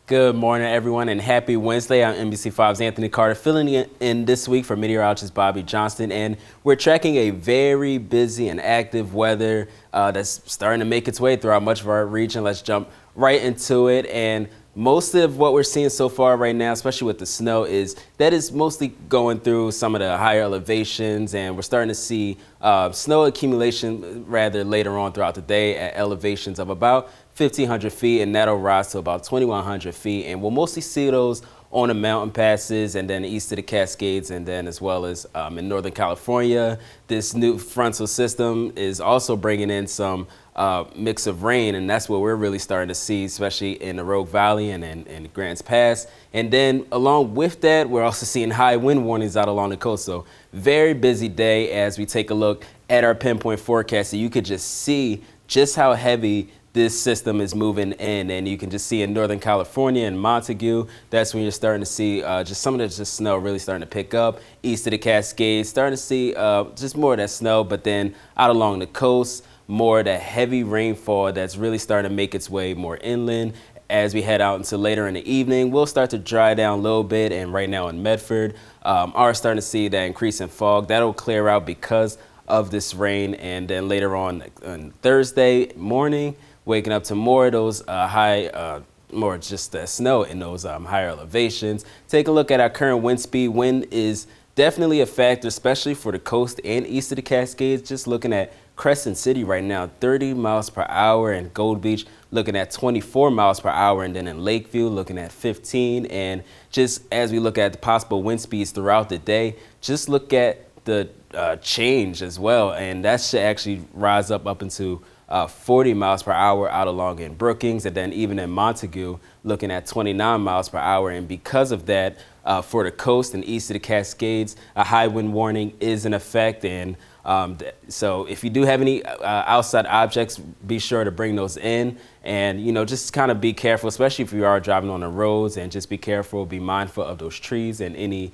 Good morning, everyone, and happy Wednesday. I'm NBC5's Anthony Carter, filling in this week for meteorologist Bobby Johnston, and we're tracking a very busy and active weather that's starting to make its way throughout much of our region. Let's jump right into it. And most of what we're seeing so far right now, especially with the snow, is mostly going through some of the higher elevations, and we're starting to see snow accumulation rather later on throughout the day at elevations of about 1,500 feet, and that'll rise to about 2,100 feet. And we'll mostly see those on the mountain passes and then east of the Cascades, and then as well as in Northern California. This new frontal system is also bringing in some mix of rain, and that's what we're really starting to see, especially in the Rogue Valley and in Grants Pass. And then along with that, we're also seeing high wind warnings out along the coast. So very busy day as we take a look at our pinpoint forecast. So you could just see just how heavy this system is moving in, and you can just see in Northern California and Montague, that's when you're starting to see just some of the snow really starting to pick up. East of the Cascades, starting to see just more of that snow, but then out along the coast, more of that heavy rainfall that's really starting to make its way more inland. As we head out until later in the evening, we'll start to dry down a little bit, and right now in Medford, are starting to see that increase in fog. That'll clear out because of this rain, and then later on Thursday morning, waking up to more of those more just snow in those higher elevations. Take a look at our current wind speed. Wind is definitely a factor, especially for the coast and east of the Cascades. Just looking at Crescent City right now, 30 miles per hour, and Gold Beach looking at 24 miles per hour, and then in Lakeview looking at 15. And just as we look at the possible wind speeds throughout the day, just look at the change as well, and that should actually rise up into 40 miles per hour out along in Brookings, and then even in Montague looking at 29 miles per hour. And because of that, for the coast and east of the Cascades, a high wind warning is in effect. And so if you do have any outside objects, be sure to bring those in, and just kind of be careful, especially if you are driving on the roads, and just be careful, be mindful of those trees and any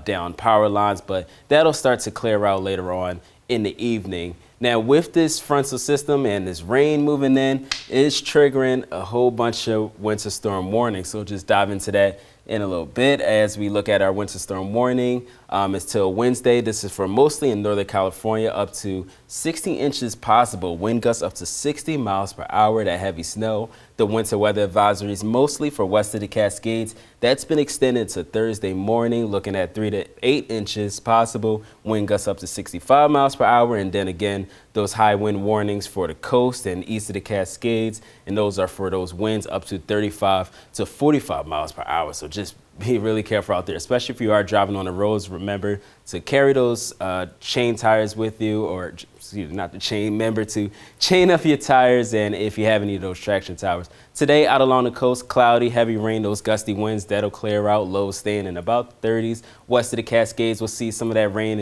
down power lines. But that'll start to clear out later on in the evening. Now, with this frontal system and this rain moving in, it's triggering a whole bunch of winter storm warnings. So just dive into that in a little bit as we look at our winter storm warning. It's till Wednesday. This is for mostly in Northern California, up to 60 inches possible. Wind gusts up to 60 miles per hour, that heavy snow. The winter weather advisories mostly for west of the Cascades. That's been extended to Thursday morning, looking at 3 to 8 inches possible. Wind gusts up to 65 miles per hour. And then again, those high wind warnings for the coast and east of the Cascades. And those are for those winds up to 35 to 45 miles per hour. So just be really careful out there, especially if you are driving on the roads. Remember to carry those chain tires with you, or excuse me, not the chain, remember to chain up your tires, and if you have any of those traction towers. Today out along the coast, cloudy, heavy rain, those gusty winds, that'll clear out, lows staying in about 30s. West of the Cascades, we'll see some of that rain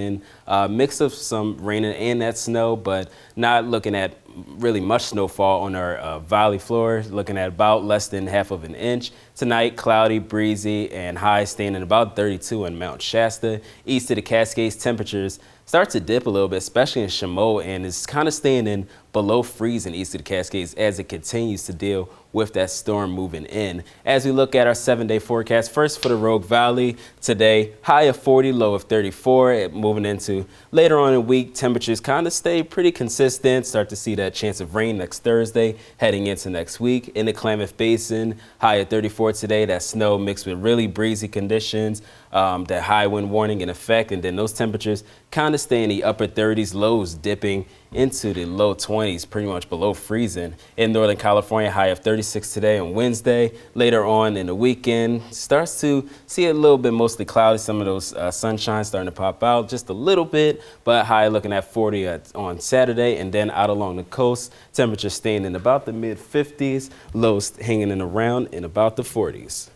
and mix of some rain and that snow, but not looking at really much snowfall on our valley floor, looking at about less than half of an inch. Tonight, cloudy, breezy, and high staying at about 32 in Mount Shasta. East of the Cascades, temperatures start to dip a little bit, especially in Chameau, and it's kind of staying in below freezing east of the Cascades as it continues to deal with that storm moving in. As we look at our 7-day forecast, first for the Rogue Valley today, high of 40, low of 34. Moving into later on in the week, temperatures kind of stay pretty consistent. Start to see that chance of rain next Thursday, heading into next week. In the Klamath Basin, high of 34 today. That snow mixed with really breezy conditions, that high wind warning in effect, and then those temperatures kind of stay in the upper 30s, lows dipping into the low 20s, pretty much below freezing. In Northern California, high of 36 today on Wednesday. Later on in the weekend, starts to see a little bit mostly cloudy. Some of those sunshine starting to pop out just a little bit, but high looking at 40 on Saturday. And then out along the coast, temperatures staying in about the mid 50s, lows hanging in around in about the 40s.